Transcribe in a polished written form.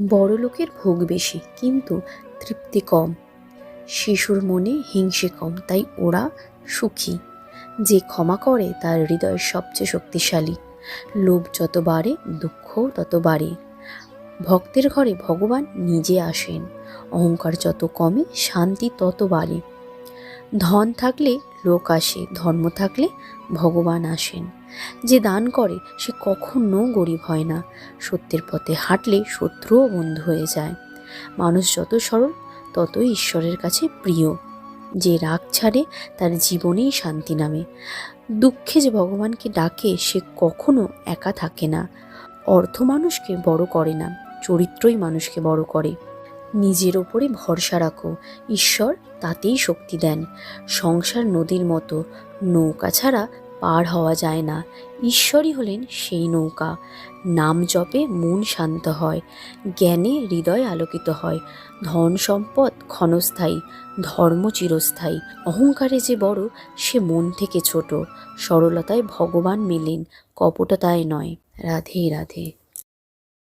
বড়লোকের ভোগ বেশি কিন্তু তৃপ্তি কম, শিশুর মনে হিংসে কম, তাই ওরা সুখী। যে ক্ষমা করে তার হৃদয় সবচেয়ে শক্তিশালী। লোভ যত বাড়ে দুঃখও তত বাড়ে। ভক্তের ঘরে ভগবান নিজে আসেন। অহংকার যত কমে শান্তি তত বাড়ে। ধন থাকলে লোক আসে, ধর্ম থাকলে ভগবান আসেন। যে দান করে সে কখনো গরিব হয় না। সত্যের পথে হাঁটলে শত্রুও বন্ধু হয়ে যায়। মানুষ যত সরল ততই ঈশ্বরের কাছে প্রিয়। যে রাগ ছাড়ে তার জীবনেই শান্তি নামে। দুঃখে যে ভগবানকে ডাকে সে কখনো একা থাকে না। অর্থ মানুষকে বড় করে না, চরিত্রই মানুষকে বড় করে। নিজের ওপরে ভরসা রাখো, ঈশ্বর তাতেই শক্তি দেন। সংসার নদীর মতো, নৌকা ছাড়া পার হওয়া যায় না। ঈশ্বরই হলেন সেই নৌকা। নাম জপে মন শান্ত হয়, জ্ঞানে হৃদয় আলোকিত হয়। ধন সম্পদ ক্ষণস্থায়ী, ধর্ম চিরস্থায়ী। অহংকারে যে বড় সে মন থেকে ছোট। সরলতায় ভগবান মেলেন, কপটতায় নয়। রাধে রাধে।